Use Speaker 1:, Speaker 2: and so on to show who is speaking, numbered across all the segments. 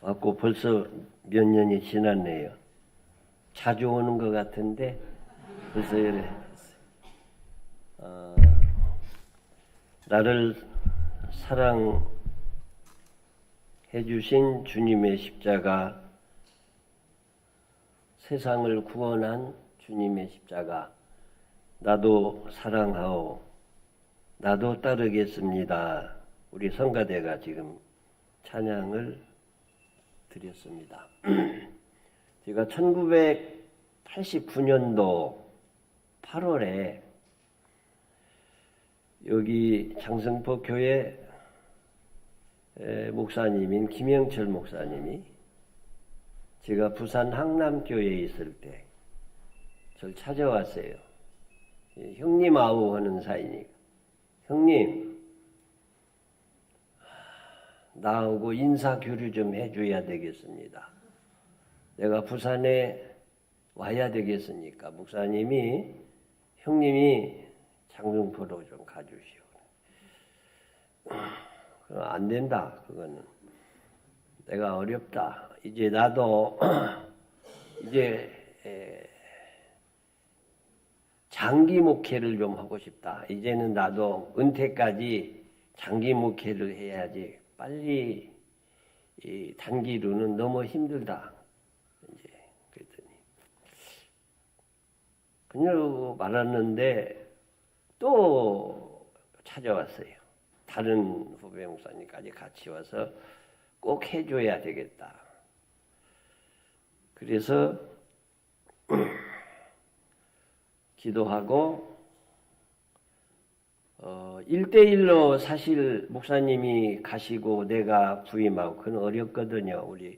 Speaker 1: 왔고 벌써 몇 년이 지났네요. 자주 오는 것 같은데 벌써 이래 됐어요. 나를 사랑해 주신 주님의 십자가, 세상을 구원한 주님의 십자가, 나도 사랑하오, 나도 따르겠습니다. 우리 성가대가 지금 찬양을 드렸습니다. 제가 1989년도 8월에 여기 장성포 교회 목사님인 김영철 목사님이 제가 부산 항남교회에 있을 때 저를 찾아왔어요. 형님 아우 하는 사이니까, 형님 나하고 인사교류 좀 해줘야 되겠습니다. 내가 부산에 와야 되겠으니까 목사님이 형님이 장성포로 좀 가주시오. 그럼 안 된다. 그거는 내가 어렵다. 이제 나도 이제 장기 목회를 좀 하고 싶다. 이제는 나도 은퇴까지 장기 목회를 해야지. 빨리 이 단기로는 너무 힘들다. 이제 그랬더니 그냥 말았는데 또 찾아왔어요. 다른 후배 목사님까지 같이 와서 꼭 해줘야 되겠다. 그래서 기도하고 1대1로 사실 목사님이 가시고 내가 부임하고 그건 어렵거든요. 우리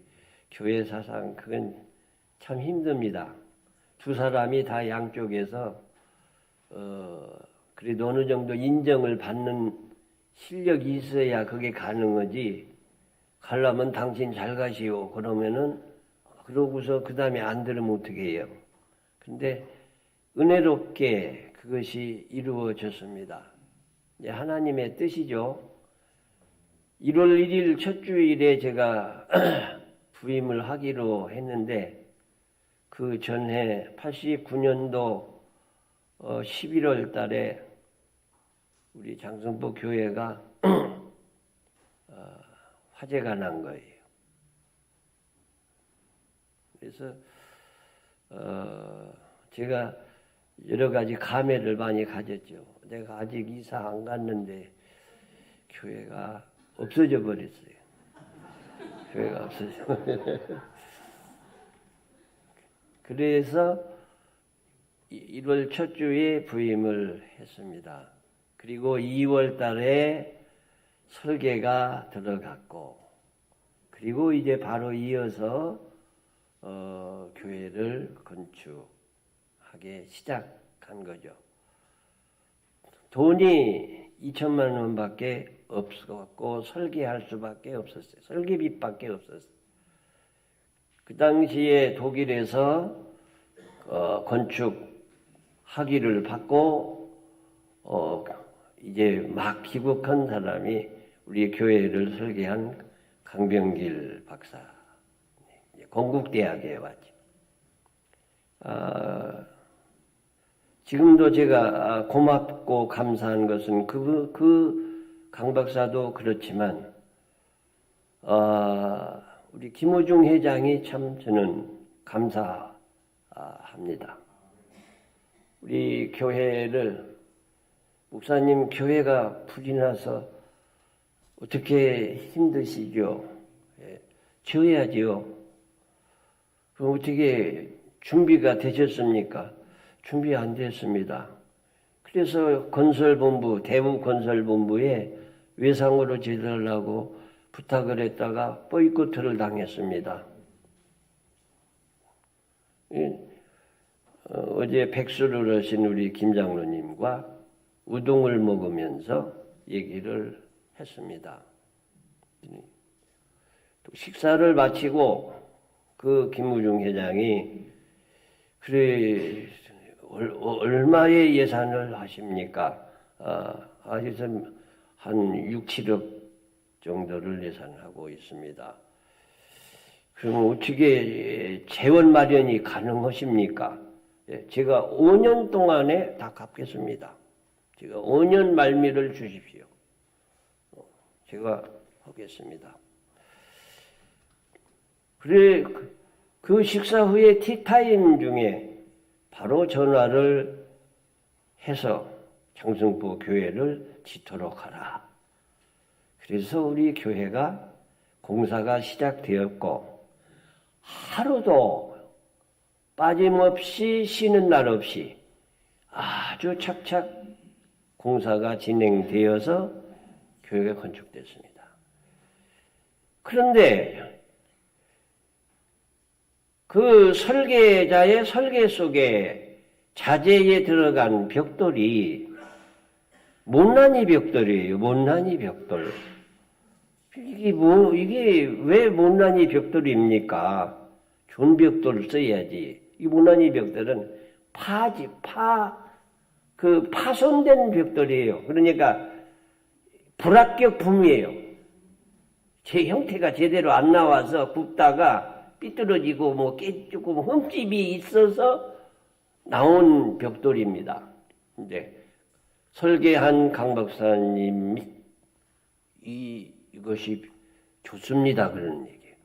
Speaker 1: 교회 사상 그건 참 힘듭니다. 두 사람이 다 양쪽에서 그래도 어느 정도 인정을 받는 실력이 있어야 그게 가능하지. 가려면 당신 잘 가시오. 그러면은 그러고서 그 다음에 안 들으면 어떻게 해요. 근데 은혜롭게 그것이 이루어졌습니다. 하나님의 뜻이죠. 1월 1일 첫 주일에 제가 부임을 하기로 했는데 그 전해 89년도 11월 달에 우리 장성포 교회가 화재가 난 거예요. 그래서 제가 여러 가지 감회를 많이 가졌죠. 내가 아직 이사 안 갔는데 교회가 없어져 버렸어요. 교회가 없어져 버렸어요. 그래서 1월 첫 주에 부임을 했습니다. 그리고 2월 달에 설계가 들어갔고, 그리고 이제 바로 이어서 교회를 건축하게 시작한 거죠. 돈이 2천만 원밖에 없었고 설계할 수밖에 없었어요. 설계비밖에 없었어요. 그 당시에 독일에서 건축학위를 받고 이제 막 귀국한 사람이 우리 교회를 설계한 강병길 박사, 건국대학에 왔죠. 지금도 제가 고맙고 감사한 것은 그 강 박사도 그렇지만 우리 김호중 회장이 참 저는 감사합니다. 우리 교회를 목사님 교회가 불이 나서 어떻게 힘드시죠? 지어야지요. 그럼 어떻게 준비가 되셨습니까? 준비 안 됐습니다. 그래서 건설본부, 대구건설본부에 외상으로 지으려고 부탁을 했다가 보이콧을 당했습니다. 어제 백수를 하신 우리 김 장로님과 우동을 먹으면서 얘기를 했습니다. 또 식사를 마치고 그 김우중 회장이 그래 얼마의 예산을 하십니까? 한 6, 7억 정도를 예산하고 있습니다. 그럼 어떻게 재원 마련이 가능하십니까? 제가 5년 동안에 다 갚겠습니다. 제가 5년 말미를 주십시오. 제가 하겠습니다. 그래, 그 식사 후에 티타임 중에 바로 전화를 해서 장승포 교회를 짓도록 하라. 그래서 우리 교회가 공사가 시작되었고 하루도 빠짐없이 쉬는 날 없이 아주 착착 공사가 진행되어서 교회가 건축됐습니다. 그런데 그 설계자의 설계 속에 자재에 들어간 벽돌이 못난이 벽돌이에요. 못난이 벽돌. 이게 왜 못난이 벽돌입니까? 좋은 벽돌을 써야지. 이 못난이 벽돌은 파손된 벽돌이에요. 그러니까 불합격품이에요. 제 형태가 제대로 안 나와서 굽다가 삐뚤어지고 깨지고 흠집이 있어서 나온 벽돌입니다. 이제 설계한 강 박사님이 이것이 좋습니다. 그런 얘기예요.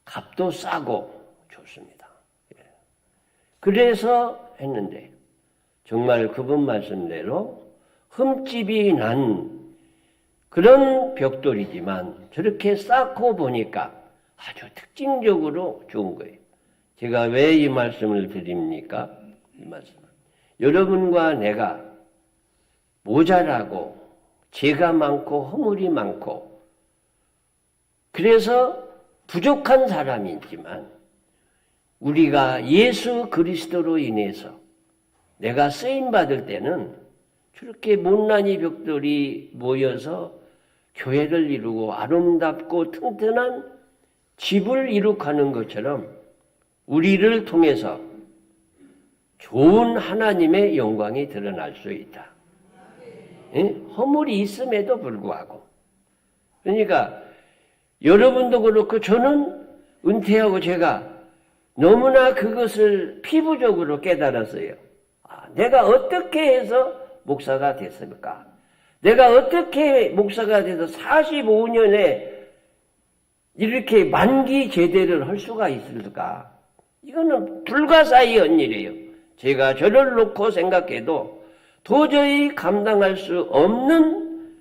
Speaker 1: 값도 싸고 좋습니다. 그래서 했는데 정말 그분 말씀대로 흠집이 난 그런 벽돌이지만 저렇게 쌓고 보니까 아주 특징적으로 좋은 거예요. 제가 왜 이 말씀을 드립니까? 이 말씀은 여러분과 내가 모자라고 죄가 많고 허물이 많고 그래서 부족한 사람이지만 우리가 예수 그리스도로 인해서 내가 쓰임받을 때는 저렇게 못난이 벽돌이 모여서 교회를 이루고 아름답고 튼튼한 집을 이룩하는 것처럼 우리를 통해서 좋은 하나님의 영광이 드러날 수 있다. 허물이 있음에도 불구하고. 그러니까 여러분도 그렇고 저는 은퇴하고 제가 너무나 그것을 피부적으로 깨달았어요. 내가 어떻게 해서 목사가 됐을까? 내가 어떻게 목사가 돼서 45년에 이렇게 만기 제대를 할 수가 있을까? 이거는 불가사의한 일이에요. 제가 저를 놓고 생각해도 도저히 감당할 수 없는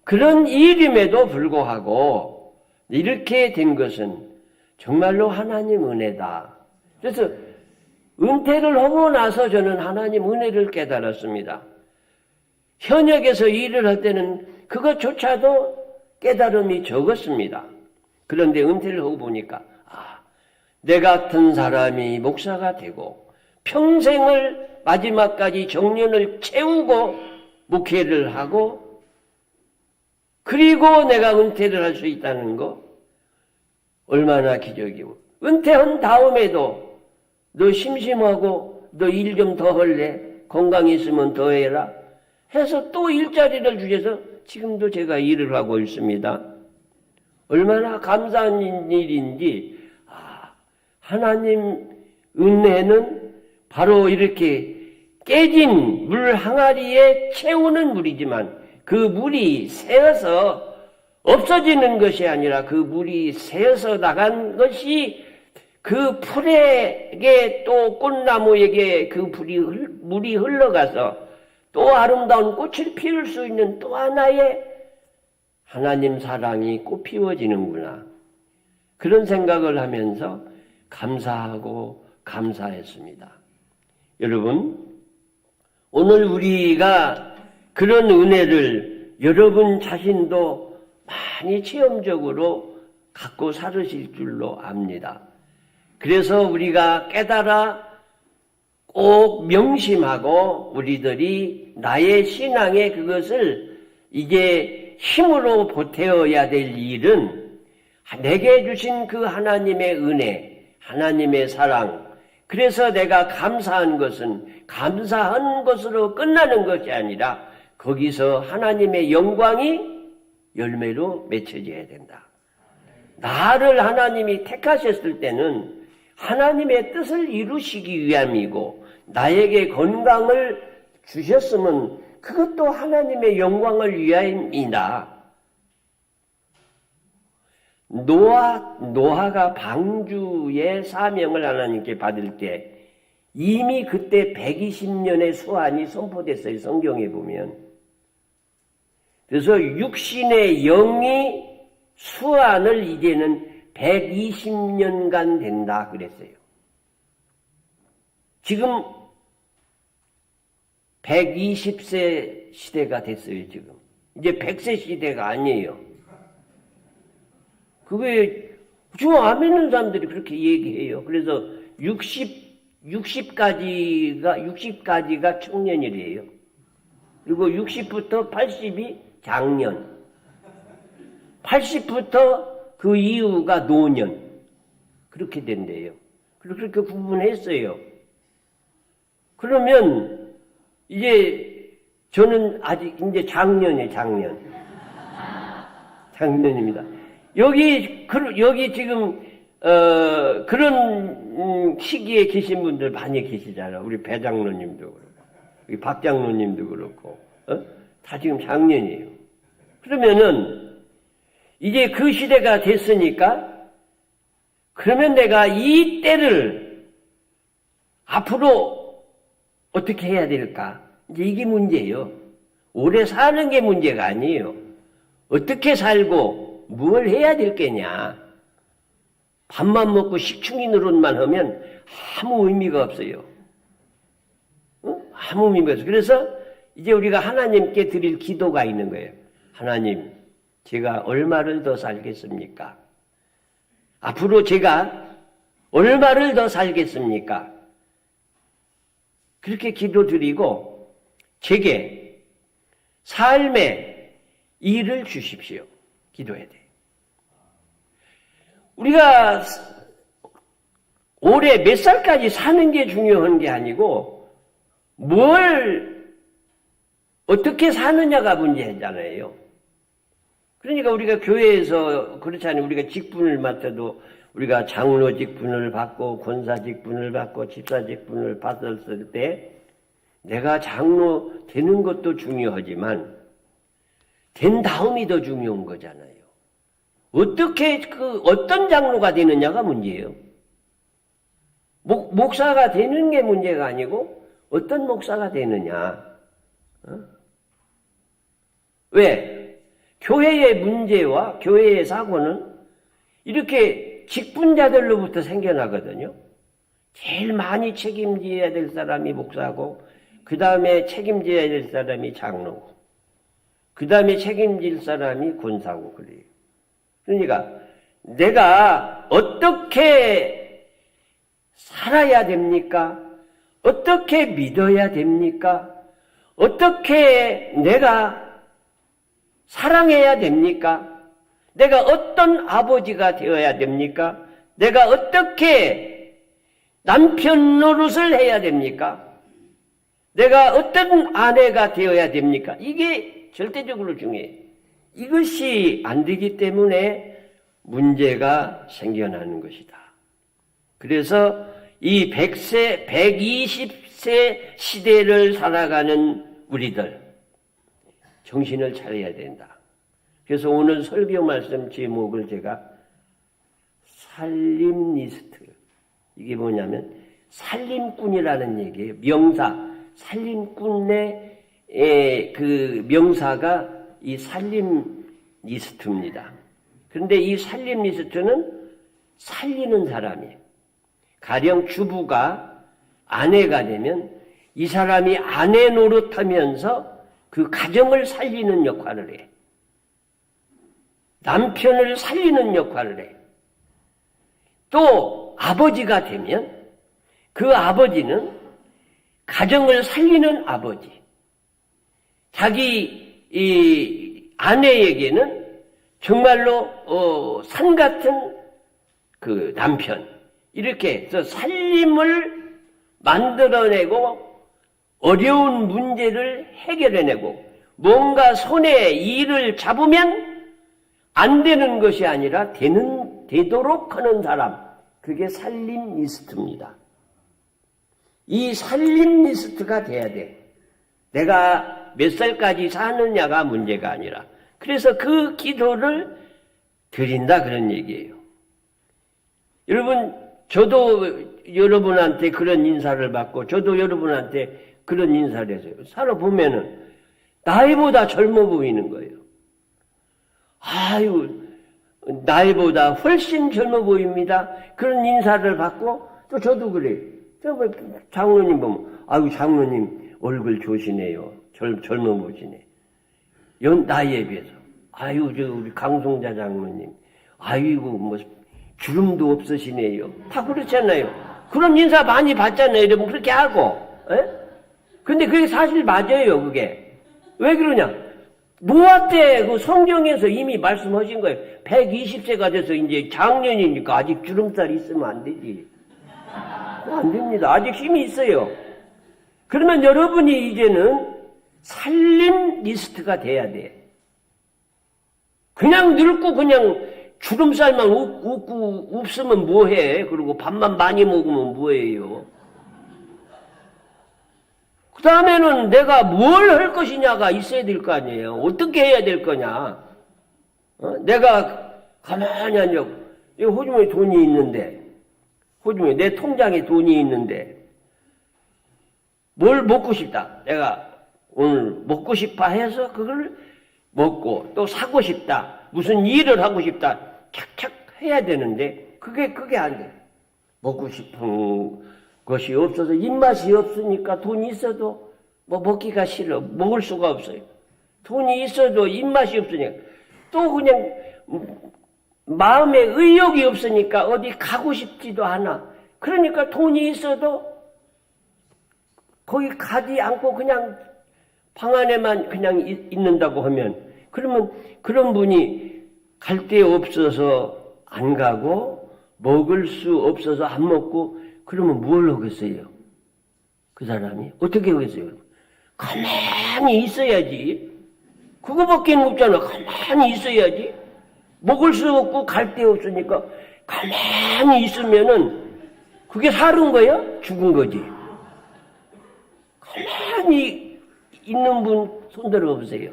Speaker 1: 그런 일임에도 불구하고 이렇게 된 것은 정말로 하나님 은혜다. 그래서 은퇴를 하고 나서 저는 하나님 은혜를 깨달았습니다. 현역에서 일을 할 때는 그것조차도 깨달음이 적었습니다. 그런데 은퇴를 하고 보니까 내 같은 사람이 목사가 되고 평생을 마지막까지 정년을 채우고 목회를 하고 그리고 내가 은퇴를 할 수 있다는 거 얼마나 기적이고 은퇴한 다음에도 너 심심하고 너 일 좀 더 할래? 건강 있으면 더 해라 해서 또 일자리를 주셔서 지금도 제가 일을 하고 있습니다. 얼마나 감사한 일인지 하나님 은혜는 바로 이렇게 깨진 물 항아리에 채우는 물이지만 그 물이 새어서 없어지는 것이 아니라 그 물이 새어서 나간 것이 그 풀에게 또 꽃나무에게 그 물이 흘러가서 또 아름다운 꽃을 피울 수 있는 또 하나의 하나님 사랑이 꽃피워지는구나. 그런 생각을 하면서 감사하고 감사했습니다. 여러분, 오늘 우리가 그런 은혜를 여러분 자신도 많이 체험적으로 갖고 살으실 줄로 압니다. 그래서 우리가 깨달아 꼭 명심하고 우리들이 나의 신앙에 그것을 이제 힘으로 보태어야 될 일은 내게 주신 그 하나님의 은혜, 하나님의 사랑, 그래서 내가 감사한 것은 감사한 것으로 끝나는 것이 아니라 거기서 하나님의 영광이 열매로 맺혀져야 된다. 나를 하나님이 택하셨을 때는 하나님의 뜻을 이루시기 위함이고 나에게 건강을 주셨으면 그것도 하나님의 영광을 위함이다. 노아가 방주의 사명을 하나님께 받을 때 이미 그때 120년의 수한이 선포됐어요. 성경에 보면. 그래서 육신의 영이 수한을 이제는 120년간 된다 그랬어요. 지금 120세 시대가 됐어요. 지금 이제 100세 시대가 아니에요. 그게 지금 안 믿는 사람들이 그렇게 얘기해요. 그래서 60까지가 청년이래요. 그리고 60부터 80이 장년, 80부터 그 이후가 노년, 그렇게 된대요. 그렇게 구분했어요. 그러면 이제 저는 아직 이제 작년이에요. 작년입니다. 여기 지금 그런 시기에 계신 분들 많이 계시잖아요. 우리 배 장로님도 그렇고, 우리 박 장로님도 그렇고, 다 지금 작년이에요. 그러면은 이제 그 시대가 됐으니까 그러면 내가 이 때를 앞으로 어떻게 해야 될까? 이제 이게 문제예요. 오래 사는 게 문제가 아니에요. 어떻게 살고 뭘 해야 될 게냐? 밥만 먹고 식충이 노릇만 하면 아무 의미가 없어요. 아무 의미가 없어요. 그래서 이제 우리가 하나님께 드릴 기도가 있는 거예요. 하나님, 제가 얼마를 더 살겠습니까? 앞으로 제가 얼마를 더 살겠습니까? 그렇게 기도드리고 제게 삶의 일을 주십시오. 기도해야 돼요. 우리가 올해 몇 살까지 사는 게 중요한 게 아니고 뭘 어떻게 사느냐가 문제잖아요. 그러니까 우리가 교회에서 그렇잖아요. 우리가 직분을 맡아도 우리가 장로 직분을 받고 권사 직분을 받고 집사 직분을 받았을 때 내가 장로 되는 것도 중요하지만 된 다음이 더 중요한 거잖아요. 어떻게 어떤 장로가 되느냐가 문제예요. 목사가 되는 게 문제가 아니고 어떤 목사가 되느냐. 왜? 교회의 문제와 교회의 사고는 이렇게 직분자들로부터 생겨나거든요. 제일 많이 책임져야 될 사람이 목사고 그 다음에 책임져야 될 사람이 장로고 그 다음에 책임질 사람이 권사고 그래요. 그러니까 내가 어떻게 살아야 됩니까? 어떻게 믿어야 됩니까? 어떻게 내가 사랑해야 됩니까? 내가 어떤 아버지가 되어야 됩니까? 내가 어떻게 남편 노릇을 해야 됩니까? 내가 어떤 아내가 되어야 됩니까? 이게 절대적으로 중요해요. 이것이 안 되기 때문에 문제가 생겨나는 것이다. 그래서 이 100세, 120세 시대를 살아가는 우리들 정신을 차려야 된다. 그래서 오늘 설교 말씀 제목을 제가 살림리스트, 이게 뭐냐면 살림꾼이라는 얘기예요. 명사, 살림꾼의 그 명사가 이 살림 리스트입니다. 그런데 이 살림 리스트는 살리는 사람이에요. 가령 주부가 아내가 되면 이 사람이 아내 노릇하면서 그 가정을 살리는 역할을 해. 남편을 살리는 역할을 해. 또 아버지가 되면 그 아버지는 가정을 살리는 아버지. 자기 이 아내에게는 정말로 산 같은 그 남편. 이렇게 해서 살림을 만들어내고 어려운 문제를 해결해내고 뭔가 손에 일을 잡으면 안 되는 것이 아니라 되도록 하는 사람, 그게 살림니스트입니다. 이 살림니스트가 돼야 돼. 내가 몇 살까지 사느냐가 문제가 아니라. 그래서 그 기도를 드린다 그런 얘기예요. 여러분, 저도 여러분한테 그런 인사를 받고 저도 여러분한테 그런 인사를 해서요. 살아보면은 나이보다 젊어 보이는 거예요. 아유, 나이보다 훨씬 젊어 보입니다. 그런 인사를 받고 또 저도 그래요. 장로님 보면 아유 장로님 얼굴 좋으시네요. 젊어 보시네. 나이에 비해서. 아유 저 우리 강송자 장로님 아이고 뭐 주름도 없으시네요. 다 그렇잖아요. 그런 인사 많이 받잖아요. 여러분 그렇게 하고. 에? 근데 그게 사실 맞아요. 그게. 왜 그러냐? 노아 때 그 성경에서 이미 말씀하신 거예요. 120세가 돼서 이제 장년이니까 아직 주름살이 있으면 안 되지. 안 됩니다. 아직 힘이 있어요. 그러면 여러분이 이제는 살림니스트가 돼야 돼. 그냥 늙고 그냥 주름살만 웃고 웃으면 뭐해? 그리고 밥만 많이 먹으면 뭐해요? 그 다음에는 내가 뭘 할 것이냐가 있어야 될 거 아니에요. 어떻게 해야 될 거냐? 내가 가만히 앉아. 호주머니에 돈이 있는데, 호주머니에 내 통장에 돈이 있는데, 뭘 먹고 싶다. 내가 오늘 먹고 싶어 해서 그걸 먹고 또 사고 싶다. 무슨 일을 하고 싶다. 착착 해야 되는데, 그게 안 돼. 먹고 싶은 것이 없어서 입맛이 없으니까 돈이 있어도 뭐 먹기가 싫어. 먹을 수가 없어요. 돈이 있어도 입맛이 없으니까 또 그냥 마음에 의욕이 없으니까 어디 가고 싶지도 않아. 그러니까 돈이 있어도 거기 가지 않고 그냥 방 안에만 그냥 있는다고 하면 그러면 그런 분이 갈 데 없어서 안 가고 먹을 수 없어서 안 먹고 그러면 뭘 하겠어요? 그 사람이 어떻게 하겠어요? 가만히 있어야지. 그거밖에 없잖아. 가만히 있어야지. 먹을 수 없고 갈 데 없으니까 가만히 있으면은 그게 사는 거야? 죽은 거지. 가만히 있는 분 손들어 보세요.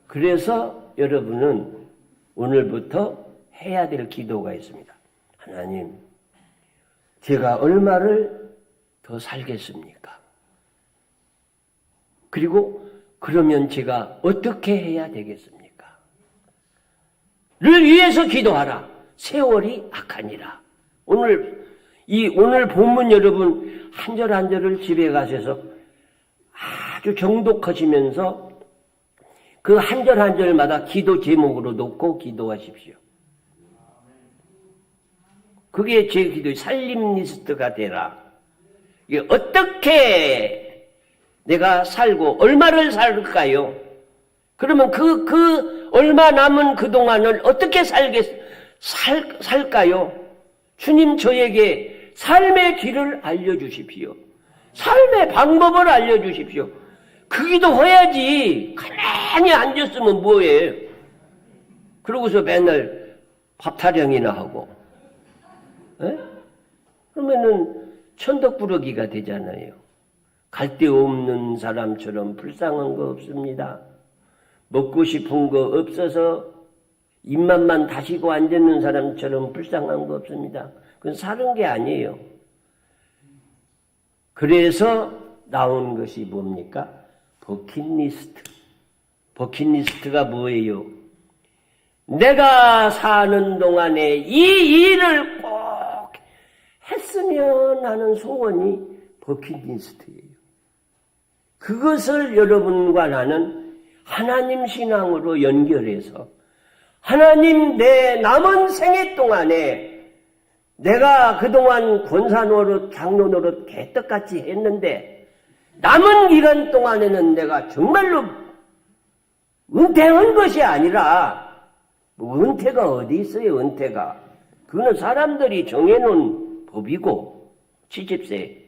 Speaker 1: 그래서 여러분은 오늘부터 해야 될 기도가 있습니다. 하나님, 제가 얼마를 더 살겠습니까? 그리고 그러면 제가 어떻게 해야 되겠습니까? 를 위해서 기도하라. 세월이 악하니라. 오늘 본문 여러분 한 절 한 절을 집에 가셔서 아주 정독하시면서 그 한 절 한 절마다 기도 제목으로 놓고 기도하십시오. 그게 제 기도의 살림니스트가 되라. 이게 어떻게 내가 살고 얼마를 살까요? 그러면 그 얼마 남은 그동안을 어떻게 살까요? 주님 저에게 삶의 길을 알려주십시오. 삶의 방법을 알려주십시오. 그 기도해야지. 가만히 앉았으면 뭐해? 그러고서 맨날 밥 타령이나 하고. 에? 그러면은 천덕부러기가 되잖아요. 갈 데 없는 사람처럼 불쌍한 거 없습니다. 먹고 싶은 거 없어서 입맛만 다시고 앉는 사람처럼 불쌍한 거 없습니다. 그건 사는 게 아니에요. 그래서 나온 것이 뭡니까? 버킷리스트. 버킷리스트가 뭐예요? 내가 사는 동안에 이 일을 꼭 했으면 하는 소원이 버킷리스트예요. 그것을 여러분과 나는 하나님 신앙으로 연결해서 하나님 내 남은 생애 동안에 내가 그동안 권사 노릇, 장로 노릇 개떡같이 했는데 남은 기간 동안에는 내가 정말로 은퇴한 것이 아니라 은퇴가 어디 있어요? 은퇴가. 그거는 사람들이 정해놓은 법이고 70세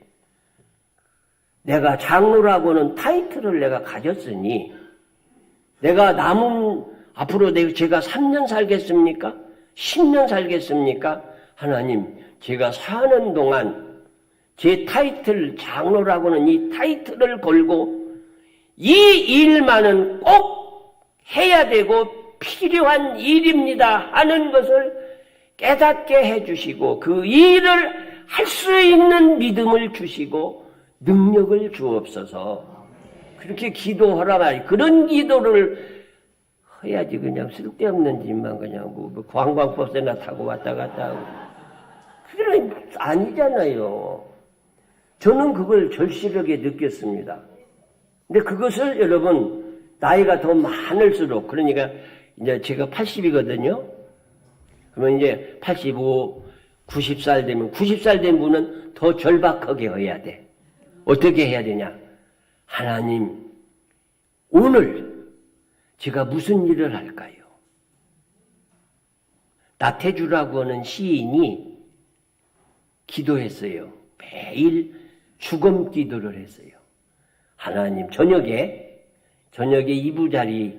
Speaker 1: 내가 장로라고는 타이틀을 내가 가졌으니 내가 앞으로 제가 3년 살겠습니까? 10년 살겠습니까? 하나님, 제가 사는 동안 제 타이틀, 장로라고는 이 타이틀을 걸고 이 일만은 꼭 해야 되고 필요한 일입니다 하는 것을 깨닫게 해주시고 그 일을 할 수 있는 믿음을 주시고 능력을 주옵소서. 그렇게 기도하라 말이에요. 그런 기도를 해야지 그냥 쓸데없는 짓만 그냥 뭐 관광버스나 타고 왔다 갔다 하고. 그건 아니잖아요. 저는 그걸 절실하게 느꼈습니다. 근데 그것을 여러분 나이가 더 많을수록 그러니까 이제 제가 80이거든요. 그러면 이제 85, 90살 되면 90살 된 분은 더 절박하게 해야 돼. 어떻게 해야 되냐? 하나님, 오늘 제가 무슨 일을 할까요? 나태주라고 하는 시인이 기도했어요. 매일 죽음 기도를 했어요. 하나님, 저녁에 이부자리에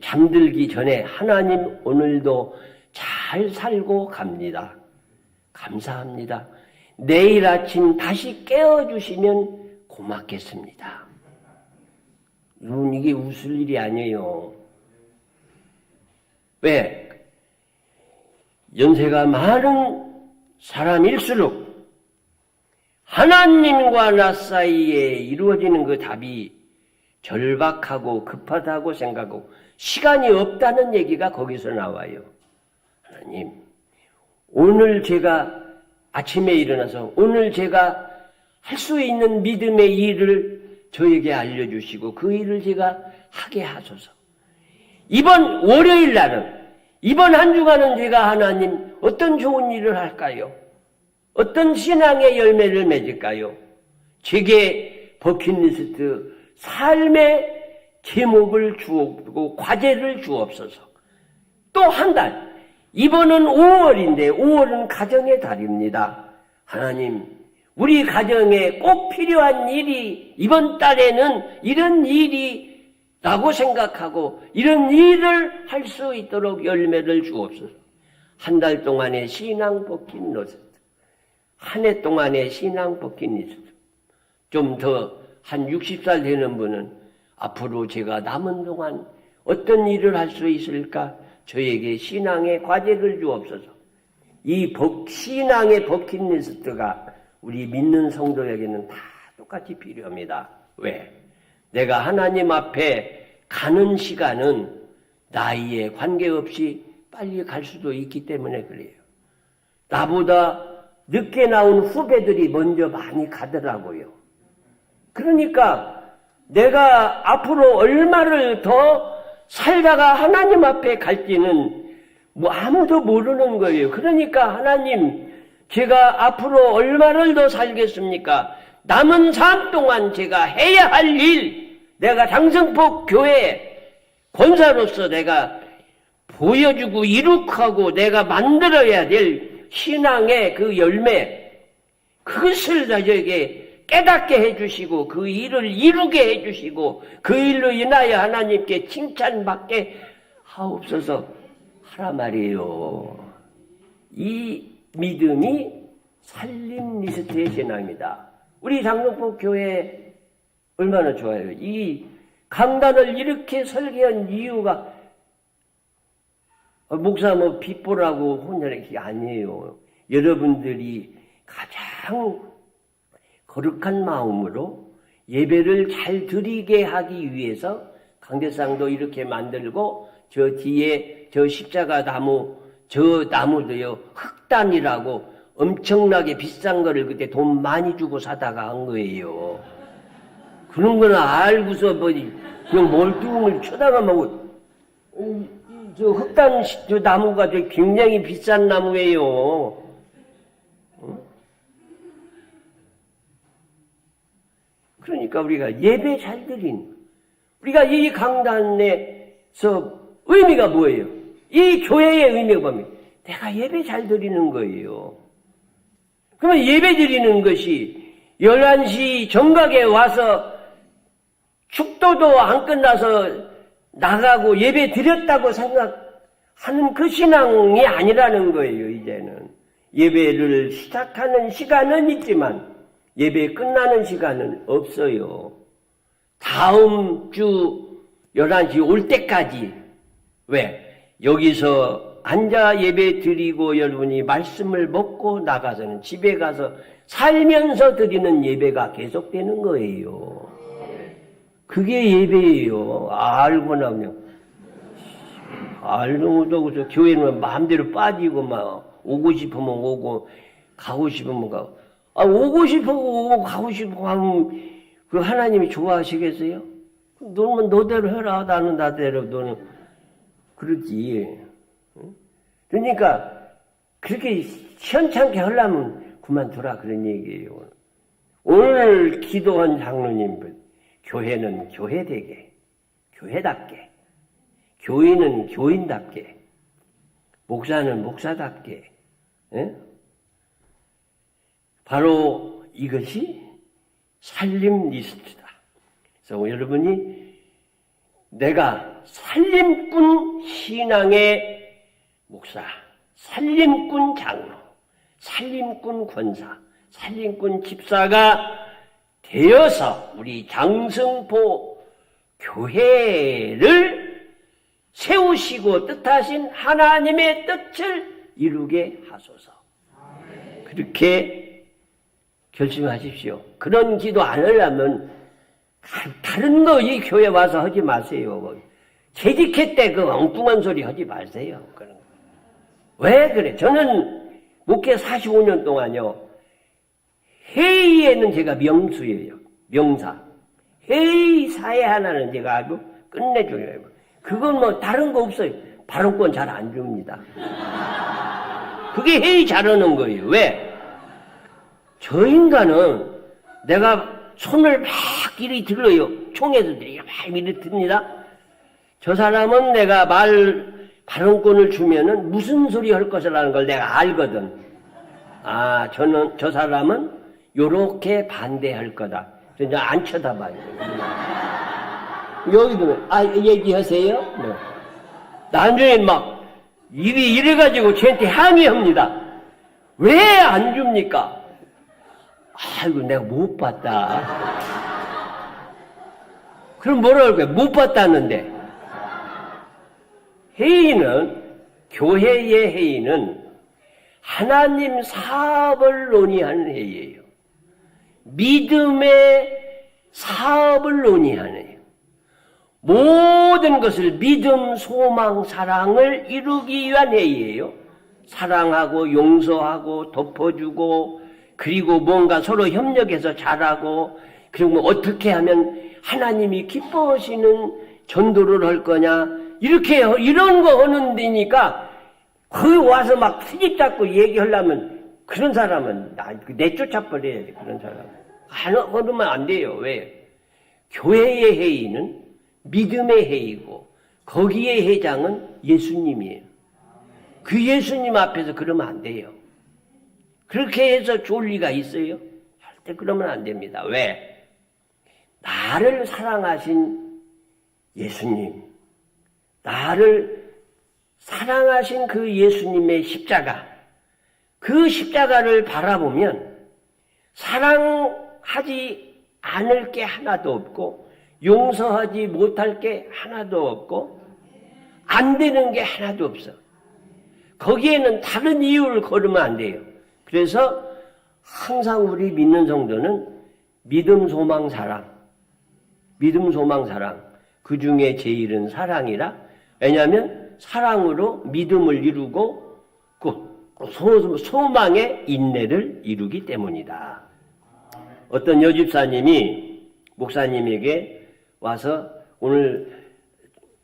Speaker 1: 잠들기 전에 하나님 오늘도 잘 살고 갑니다. 감사합니다. 내일 아침 다시 깨워주시면 고맙겠습니다. 여러분, 이게 웃을 일이 아니에요. 왜? 연세가 많은 사람일수록 하나님과 나 사이에 이루어지는 그 답이 절박하고 급하다고 생각하고 시간이 없다는 얘기가 거기서 나와요. 하나님, 오늘 제가 아침에 일어나서 오늘 제가 할 수 있는 믿음의 일을 저에게 알려주시고 그 일을 제가 하게 하소서. 이번 월요일 날은 이번 한 주간은 제가 하나님 어떤 좋은 일을 할까요? 어떤 신앙의 열매를 맺을까요? 제게 버킷리스트 삶의 제목을 주옵고 과제를 주옵소서. 또 한 달, 이번은 5월인데 5월은 가정의 달입니다. 하나님, 우리 가정에 꼭 필요한 일이 이번 달에는 이런 일이라고 생각하고 이런 일을 할 수 있도록 열매를 주옵소서. 한 달 동안의 신앙 버킷리스트, 한 해 동안의 신앙 버킷리스트. 좀 더 한 60살 되는 분은 앞으로 제가 남은 동안 어떤 일을 할 수 있을까? 저에게 신앙의 과제를 주옵소서. 이 신앙의 버킷리스트가 우리 믿는 성도에게는 다 똑같이 필요합니다. 왜? 내가 하나님 앞에 가는 시간은 나이에 관계없이 빨리 갈 수도 있기 때문에 그래요. 나보다 늦게 나온 후배들이 먼저 많이 가더라고요. 그러니까 내가 앞으로 얼마를 더 살다가 하나님 앞에 갈지는 뭐 아무도 모르는 거예요. 그러니까 하나님, 제가 앞으로 얼마를 더 살겠습니까? 남은 삶 동안 제가 해야 할 일, 내가 장성포 교회 권사로서 내가 보여주고 이룩하고 내가 만들어야 될 신앙의 그 열매, 그것을 저에게 깨닫게 해주시고 그 일을 이루게 해주시고 그 일로 인하여 하나님께 칭찬받게 하옵소서 하라 말이에요. 이 믿음이 살림 리스트의 신앙입니다. 우리 장성포 교회 얼마나 좋아요. 이 강단을 이렇게 설계한 이유가 목사 뭐 빚보라고 혼자는 게 아니에요. 여러분들이 가장 거룩한 마음으로 예배를 잘 드리게 하기 위해서 강대상도 이렇게 만들고 저 뒤에 저 십자가 나무, 저 나무도요 흑단이라고 엄청나게 비싼 거를 그때 돈 많이 주고 사다가 한 거예요. 그런 거는 알고서 뭐 그냥 멀뚱을 쳐다가면 저 흑단 저 나무가 저 굉장히 비싼 나무예요. 그러니까 우리가 예배 잘 드린, 우리가 이 강단에서 의미가 뭐예요? 이 교회의 의미가 뭡니까? 내가 예배 잘 드리는 거예요. 그러면 예배 드리는 것이 11시 정각에 와서 축도도 안 끝나서 나가고 예배 드렸다고 생각하는 그 신앙이 아니라는 거예요, 이제는. 예배를 시작하는 시간은 있지만 예배 끝나는 시간은 없어요. 다음 주 11시 올 때까지. 왜? 여기서 앉아 예배 드리고 여러분이 말씀을 먹고 나가서는 집에 가서 살면서 드리는 예배가 계속되는 거예요. 그게 예배예요. 알고 나면. 알고도 교회는 마음대로 빠지고 막 오고 싶으면 오고 가고 싶으면 가고. 오고 싶고 오고 가고 싶고 하면 그 하나님이 좋아하시겠어요? 너는 너대로 해라. 나는 나대로. 너는 그러지. 그러니까 그렇게 시원찮게 하려면 그만두라 그런 얘기예요. 오늘 기도한 장로님, 교회는 교회되게, 교회답게, 교인은 교인답게, 목사는 목사답게. 예? 바로 이것이 살림 리스트다. 그래서 여러분이 내가 살림꾼 신앙의 목사, 살림꾼 장로, 살림꾼 권사, 살림꾼 집사가 되어서 우리 장성포 교회를 세우시고 뜻하신 하나님의 뜻을 이루게 하소서. 그렇게 결심하십시오. 그런 기도 안 하려면 다른 거 이 교회 와서 하지 마세요. 재직회 때 그 엉뚱한 소리 하지 마세요. 그런 거. 왜 그래? 저는 목회 45년 동안요. 회의에는 제가 명수예요. 명사. 회의 사회 하나는 제가 아주 끝내줘요. 그건 뭐 다른 거 없어요. 발언권 잘 안 줍니다. 그게 회의 잘하는 거예요. 왜? 저 인간은 내가 손을 막 이리 들어요. 총에서 막 이리 듭니다. 저 사람은 내가 발언권을 주면은 무슨 소리 할 것이라는 걸 내가 알거든. 저 사람은 요렇게 반대할 거다. 그래서 안 쳐다봐요. 여기도, 얘기하세요? 네. 나중에 막, 입이 이래가지고 저한테 항의합니다. 왜 안 줍니까? 아이고, 내가 못 봤다. 그럼 뭐라 할 거야? 못 봤다는데. 교회의 회의는 하나님 사업을 논의하는 회의예요. 믿음의 사업을 논의하는 회의예요. 모든 것을 믿음, 소망, 사랑을 이루기 위한 회의예요. 사랑하고 용서하고 덮어주고 그리고 뭔가 서로 협력해서 잘하고 그리고 어떻게 하면 하나님이 기뻐하시는 전도를 할 거냐 이렇게 이런 거 하는 데니까 거기 와서 막 트집 잡고 얘기하려면 그런 사람은 내쫓아 버려야지. 그런 사람은 하면 안 돼요. 왜? 교회의 회의는 믿음의 회의고 거기에 회장은 예수님이에요. 그 예수님 앞에서 그러면 안 돼요. 그렇게 해서 좋을 리가 있어요? 절대 그러면 안 됩니다. 왜? 나를 사랑하신 예수님, 나를 사랑하신 그 예수님의 십자가, 그 십자가를 바라보면 사랑하지 않을 게 하나도 없고 용서하지 못할 게 하나도 없고 안 되는 게 하나도 없어. 거기에는 다른 이유를 걸으면 안 돼요. 그래서 항상 우리 믿는 성도는 믿음, 소망, 사랑. 믿음, 소망, 사랑. 그 중에 제일은 사랑이라. 왜냐하면 사랑으로 믿음을 이루고 소망의 인내를 이루기 때문이다. 어떤 여집사님이 목사님에게 와서 오늘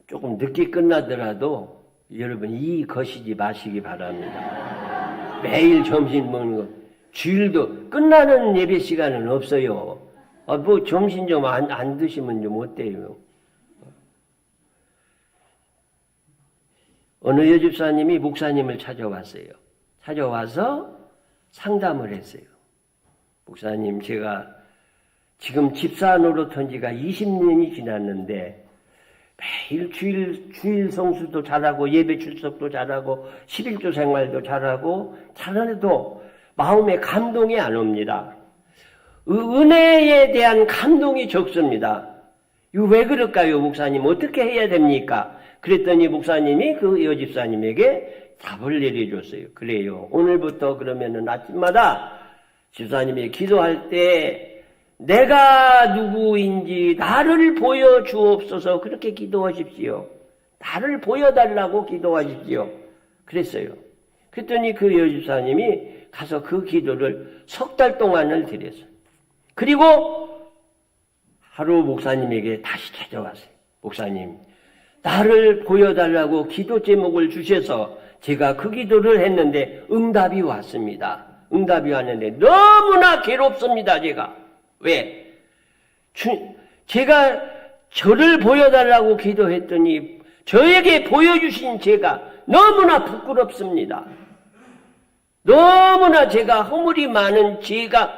Speaker 1: 조금 늦게 끝나더라도 여러분 이 거시지 마시기 바랍니다. 매일 점심 먹는 거. 주일도 끝나는 예배 시간은 없어요. 뭐 점심 좀 안 드시면 좀 어때요? 어느 여집사님이 목사님을 찾아왔어요. 찾아와서 상담을 했어요. 목사님, 제가 지금 집사 노릇한 지가 20년이 지났는데 매일 주일 성수도 잘하고 예배 출석도 잘하고 11조 생활도 잘하고 잘하는데도 마음에 감동이 안 옵니다. 은혜에 대한 감동이 적습니다. 이거 왜 그럴까요, 목사님? 어떻게 해야 됩니까? 그랬더니 목사님이 그 여집사님에게 답을 내려줬어요. 그래요. 오늘부터 그러면은 아침마다 집사님이 기도할 때 내가 누구인지 나를 보여주옵소서 그렇게 기도하십시오. 나를 보여달라고 기도하십시오. 그랬어요. 그랬더니 그 여집사님이 가서 그 기도를 3달 동안을 드렸어요. 그리고 하루 목사님에게 다시 찾아왔어요. 목사님, 나를 보여달라고 기도 제목을 주셔서 제가 그 기도를 했는데 응답이 왔습니다. 응답이 왔는데 너무나 괴롭습니다, 제가. 왜? 제가 저를 보여달라고 기도했더니 저에게 보여주신 제가 너무나 부끄럽습니다. 너무나 제가 허물이 많은 제가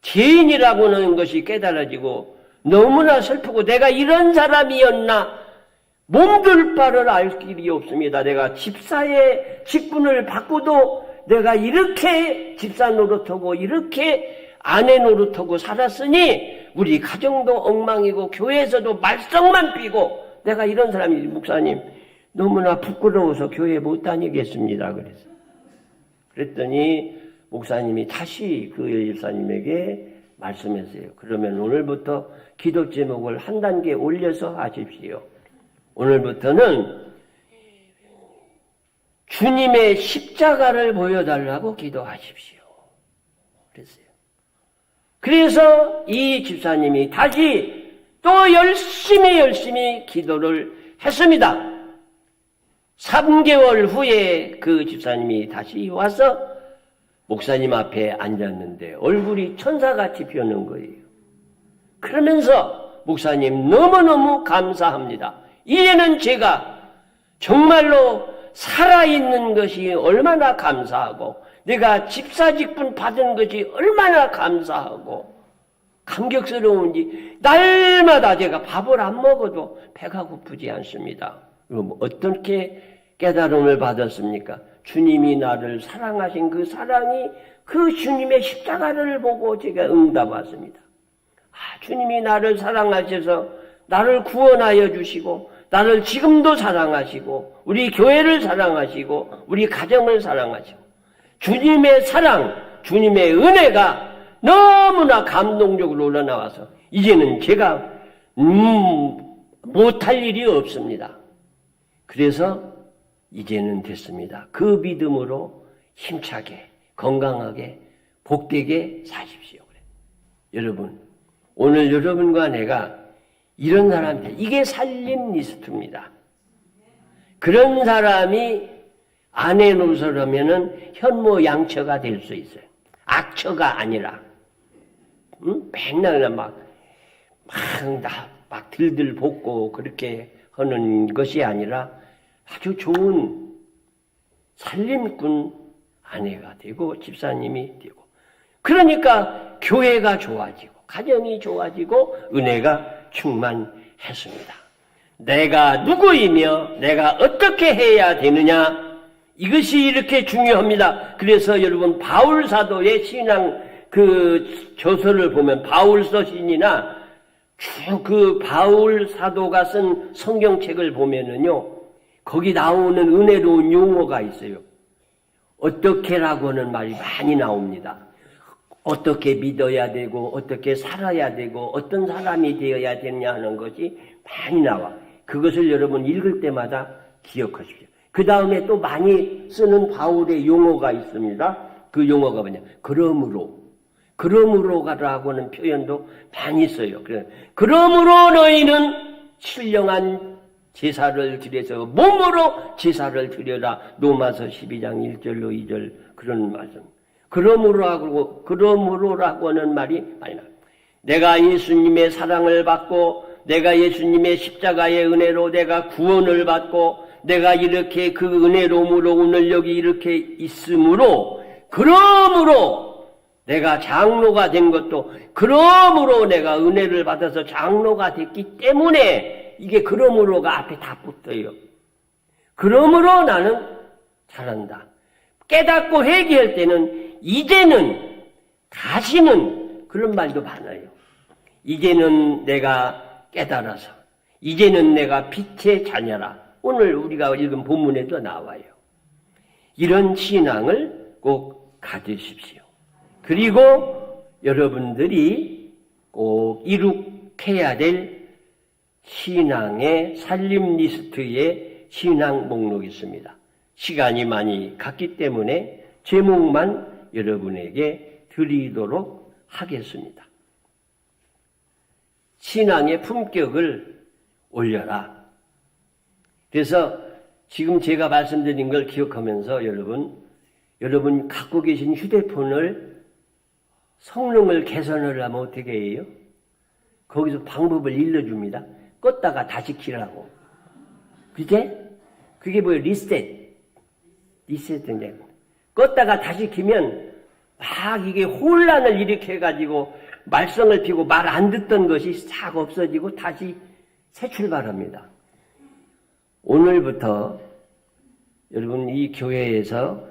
Speaker 1: 죄인이라고 하는 것이 깨달아지고 너무나 슬프고 내가 이런 사람이었나 몸둘 바를 알 길이 없습니다. 내가 집사의 직분을 받고도 내가 이렇게 집사 노릇하고 이렇게 아내 노릇하고 살았으니 우리 가정도 엉망이고 교회에서도 말썽만 피고 내가 이런 사람이 목사님 너무나 부끄러워서 교회 못 다니겠습니다. 그랬더니 목사님이 다시 그 여집사님에게 말씀했어요. 그러면 오늘부터 기도 제목을 한 단계 올려서 하십시오. 오늘부터는 주님의 십자가를 보여달라고 기도하십시오. 그랬어요. 그래서 이 집사님이 다시 또 열심히 기도를 했습니다. 3개월 후에 그 집사님이 다시 와서 목사님 앞에 앉았는데 얼굴이 천사같이 피어난 거예요. 그러면서 목사님 너무너무 감사합니다. 이제는 제가 정말로 살아있는 것이 얼마나 감사하고 내가 집사직분 받은 것이 얼마나 감사하고 감격스러운지 날마다 제가 밥을 안 먹어도 배가 고프지 않습니다. 그럼 어떻게 깨달음을 받았습니까? 주님이 나를 사랑하신 그 사랑이 그 주님의 십자가를 보고 제가 응답받습니다. 주님이 나를 사랑하셔서 나를 구원하여 주시고 나를 지금도 사랑하시고 우리 교회를 사랑하시고 우리 가정을 사랑하시고 주님의 사랑, 주님의 은혜가 너무나 감동적으로 올라나와서 이제는 제가 못할 일이 없습니다. 그래서 이제는 됐습니다. 그 믿음으로 힘차게 건강하게 복되게 사십시오. 여러분 오늘 여러분과 내가 이런 사람들 이게 살림 리스트입니다. 그런 사람이 아내 노릇하면은 현모 양처가 될 수 있어요. 악처가 아니라 맨날 막 들들 볶고 그렇게 하는 것이 아니라 아주 좋은 살림꾼 아내가 되고 집사님이 되고 그러니까 교회가 좋아지고 가정이 좋아지고 은혜가 충만했습니다. 내가 누구이며 내가 어떻게 해야 되느냐 이것이 이렇게 중요합니다. 그래서 여러분 바울 사도의 신앙 그 저서를 보면 바울 서신이나 쭉 그 바울 사도가 쓴 성경책을 보면은요 거기 나오는 은혜로운 용어가 있어요. 어떻게라고 하는 말이 많이 나옵니다. 어떻게 믿어야 되고 어떻게 살아야 되고 어떤 사람이 되어야 되느냐 하는 것이 많이 나와. 그것을 여러분 읽을 때마다 기억하십시오. 그 다음에 또 많이 쓰는 바울의 용어가 있습니다. 그 용어가 뭐냐? 그러므로라고 하는 표현도 많이 써요. 그러므로 너희는 신령한 제사를 드려서 몸으로 제사를 드려라. 로마서 12장 1절로 2절 그런 말씀. 그러므로라고 하는 말이 많이 나와요. 내가 예수님의 사랑을 받고 내가 예수님의 십자가의 은혜로 내가 구원을 받고 내가 이렇게 그 은혜로움으로 오늘 여기 이렇게 있으므로 그러므로 내가 장로가 된 것도 그러므로 내가 은혜를 받아서 장로가 됐기 때문에 이게 그러므로가 앞에 다 붙어요. 그러므로 나는 잘한다. 깨닫고 회개할 때는 이제는, 다시는, 그런 말도 많아요. 이제는 내가 깨달아서, 이제는 내가 빛의 자녀라. 오늘 우리가 읽은 본문에도 나와요. 이런 신앙을 꼭 가지십시오. 그리고 여러분들이 꼭 이룩해야 될 신앙의 살림 리스트에 신앙 목록이 있습니다. 시간이 많이 갔기 때문에 제목만 여러분에게 드리도록 하겠습니다. 신앙의 품격을 올려라. 그래서 지금 제가 말씀드린 걸 기억하면서 여러분 갖고 계신 휴대폰을 성능을 개선을 하면 어떻게 해요? 거기서 방법을 일러줍니다. 껐다가 다시 켜라고. 그게 뭐예요? 리셋인데. 껐다가 다시 켜면 막 이게 혼란을 일으켜가지고 말썽을 피고 말 안 듣던 것이 싹 없어지고 다시 새 출발합니다. 오늘부터 여러분 이 교회에서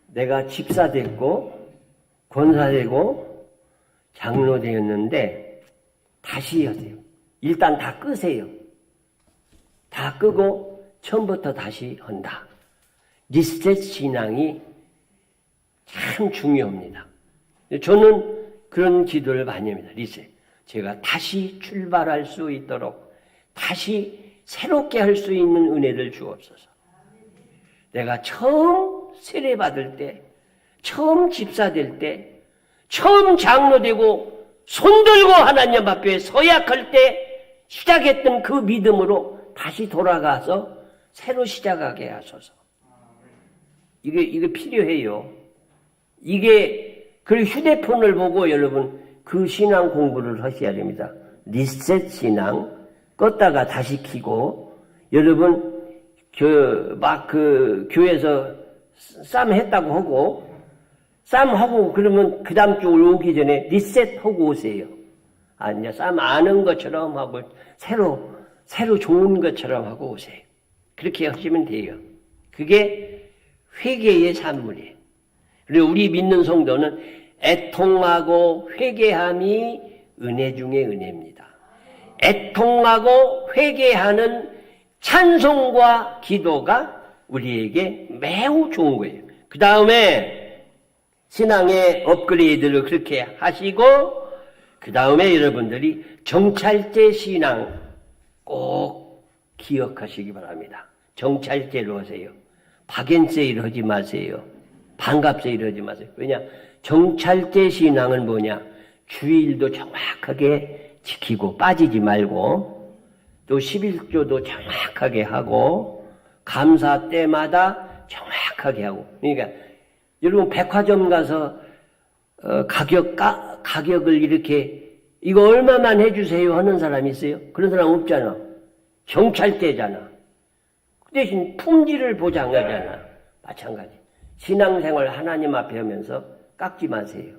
Speaker 1: 내가 집사 됐고 권사 되고 장로 되었는데 다시 하세요. 일단 다 끄세요. 다 끄고 처음부터 다시 한다. 리셋 신앙이 참 중요합니다. 저는 그런 기도를 많이 합니다. 리셋. 제가 다시 출발할 수 있도록 다시 새롭게 할 수 있는 은혜를 주옵소서. 내가 처음 세례받을 때, 처음 집사 될 때, 처음 장로 되고 손들고 하나님 앞에 서약할 때 시작했던 그 믿음으로 다시 돌아가서 새로 시작하게 하소서. 이게 필요해요. 그리고 휴대폰을 보고 여러분 그 신앙 공부를 하셔야 됩니다. 리셋 신앙. 껐다가 다시 켜고, 여러분, 교회에서 쌈 했다고 하고, 쌈 하고, 그러면 그 다음 주 오기 전에 리셋 하고 오세요. 이제 쌈 아는 것처럼 하고, 새로 좋은 것처럼 하고 오세요. 그렇게 하시면 돼요. 그게 회개의 산물이에요. 그리고 우리 믿는 성도는 애통하고 회개함이 은혜 중에 은혜입니다. 애통하고 회개하는 찬송과 기도가 우리에게 매우 좋은 거예요. 그 다음에 신앙의 업그레이드를 그렇게 하시고 그 다음에 여러분들이 정찰제 신앙 꼭 기억하시기 바랍니다. 정찰제로 하세요. 박앤세일 하지 마세요. 반갑세일 하지 마세요. 왜냐? 정찰제 신앙은 뭐냐? 주일도 정확하게 지키고 빠지지 말고 또 11조도 정확하게 하고 감사 때마다 정확하게 하고. 그러니까 여러분 백화점 가서 가격을 이렇게 이거 얼마만 해주세요 하는 사람이 있어요? 그런 사람 없잖아. 정찰제잖아. 그 대신 품질을 보장하잖아. 마찬가지. 신앙생활 하나님 앞에 하면서 깎지 마세요.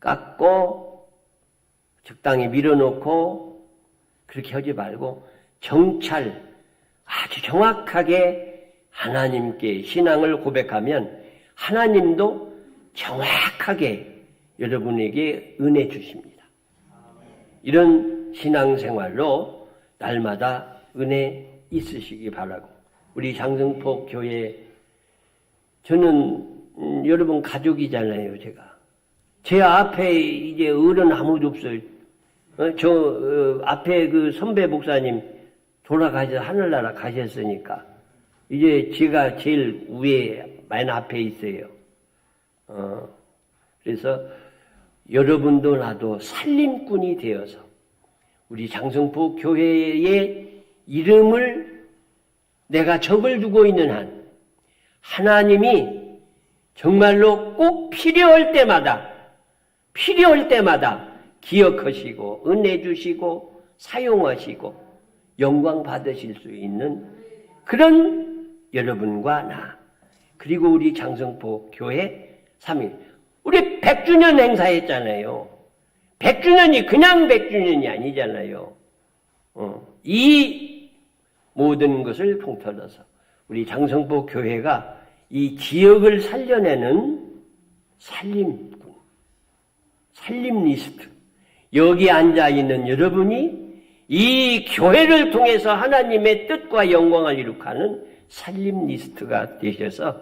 Speaker 1: 깎고 적당히 밀어놓고 그렇게 하지 말고 정찰 아주 정확하게 하나님께 신앙을 고백하면 하나님도 정확하게 여러분에게 은혜 주십니다. 이런 신앙생활로 날마다 은혜 있으시기 바라고 우리 장성포 교회 저는 여러분 가족이잖아요. 제가 제 앞에 이제 어른 아무도 없어요. 앞에 그 선배 목사님 돌아가셔서 하늘나라 가셨으니까 이제 제가 제일 위에 맨 앞에 있어요. 그래서 여러분도 나도 살림꾼이 되어서 우리 장성포 교회의 이름을 내가 적어두고 있는 한 하나님이 정말로 꼭 필요할 때마다 기억하시고 은혜 주시고 사용하시고 영광 받으실 수 있는 그런 여러분과 나 그리고 우리 장성포 교회 3일 우리 100주년 행사했잖아요. 100주년이 그냥 100주년이 아니잖아요. 이 모든 것을 통틀어서 우리 장성포 교회가 이 지역을 살려내는 살림꾼, 살림리스트, 여기 앉아있는 여러분이 이 교회를 통해서 하나님의 뜻과 영광을 이룩하는 살림리스트가 되셔서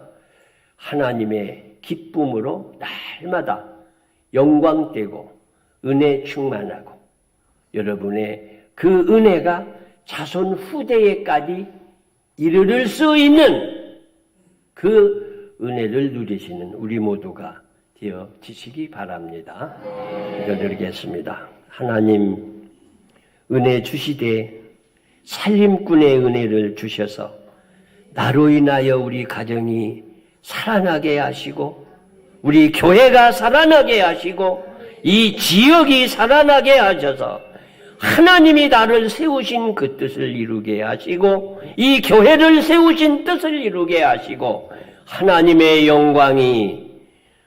Speaker 1: 하나님의 기쁨으로 날마다 영광되고 은혜 충만하고 여러분의 그 은혜가 자손 후대에까지 이르를 수 있는 그 은혜를 누리시는 우리 모두가 되어지시기 바랍니다. 기도드리겠습니다. 하나님 은혜 주시되 살림꾼의 은혜를 주셔서 나로 인하여 우리 가정이 살아나게 하시고 우리 교회가 살아나게 하시고 이 지역이 살아나게 하셔서 하나님이 나를 세우신 그 뜻을 이루게 하시고 이 교회를 세우신 뜻을 이루게 하시고 하나님의 영광이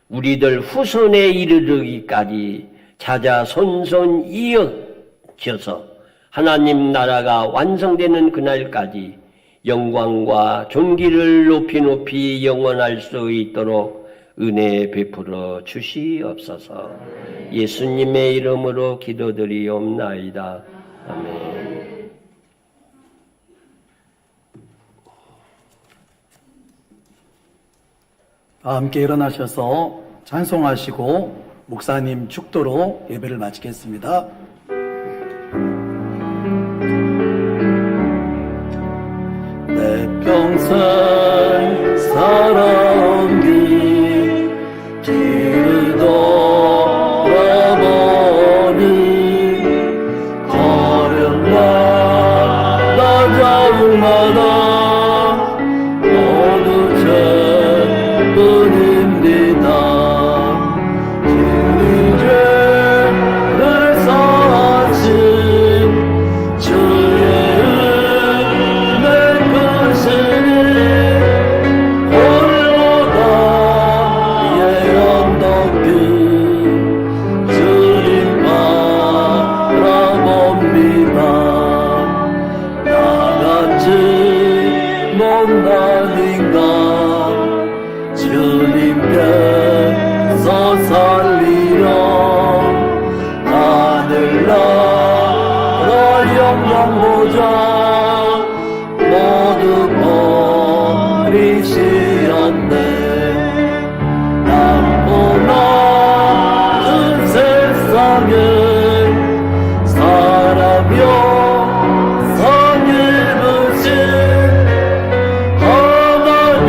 Speaker 1: 우리들 후손에 이르르기까지 자자손손 이어져서 하나님 나라가 완성되는 그날까지 영광과 존귀를 높이 영원할 수 있도록 은혜 베풀어 주시옵소서. 예수님의 이름으로 기도드리옵나이다. 아멘.
Speaker 2: 함께 일어나셔서 찬송하시고 목사님 축도로 예배를 마치겠습니다. 내 평생 살아온 길을 돌아보니 거렸나 낮아울마다 모두 죄뿐입니다. 주의 죄를 사하신 주의 은혜 크시니 홀로 나의 언덕 끝 주님 바라봅니다. 나같이 못난 인간 주님께서 살리려 하늘나라 영광 보좌 모두 버리시었네. 남보나 큰 세상에 사람이여 선 입으신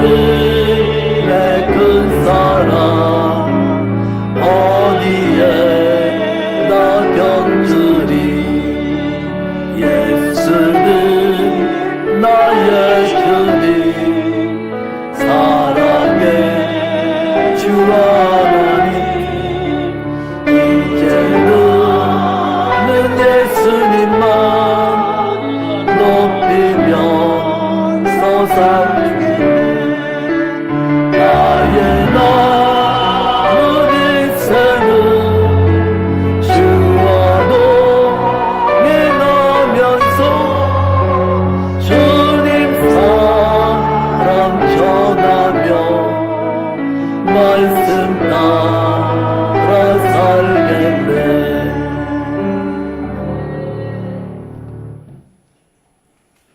Speaker 2: 하나님의 큰 사랑 어디에 나 견주리. 예수는 나의 주님 사랑의 주 하나님 이제는 예수님만 높이면서 살기. 나의 남은 인생은 주와 동행하면서 주님 사랑 전하며 말씀 따라 살겠네.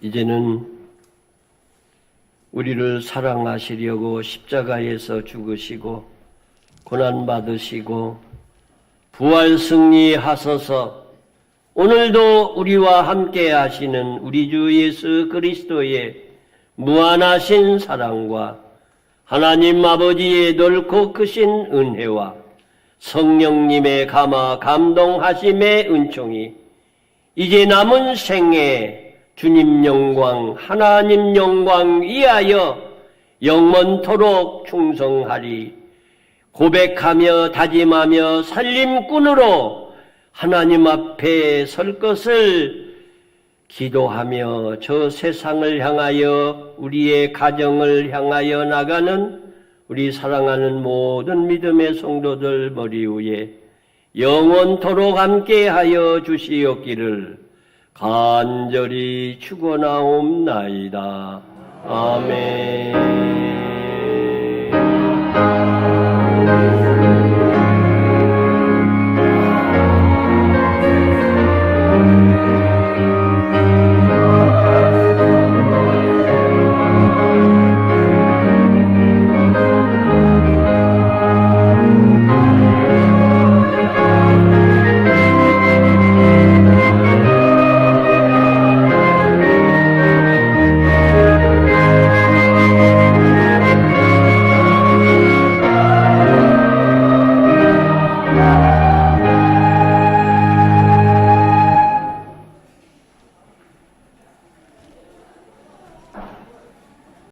Speaker 1: 이제는 우리를 사랑하시려고 십자가에서 죽으시고 고난받으시고 부활 승리하셔서 오늘도 우리와 함께 하시는 우리 주 예수 그리스도의 무한하신 사랑과 하나님 아버지의 넓고 크신 은혜와 성령님의 감화 감동하심의 은총이 이제 남은 생에 주님 영광, 하나님 영광 위하여 영원토록 충성하리. 고백하며 다짐하며 살림꾼으로 하나님 앞에 설 것을 기도하며 저 세상을 향하여 우리의 가정을 향하여 나가는 우리 사랑하는 모든 믿음의 성도들 머리 위에 영원토록 함께하여 주시옵기를 간절히 축원하옵나이다. 아멘.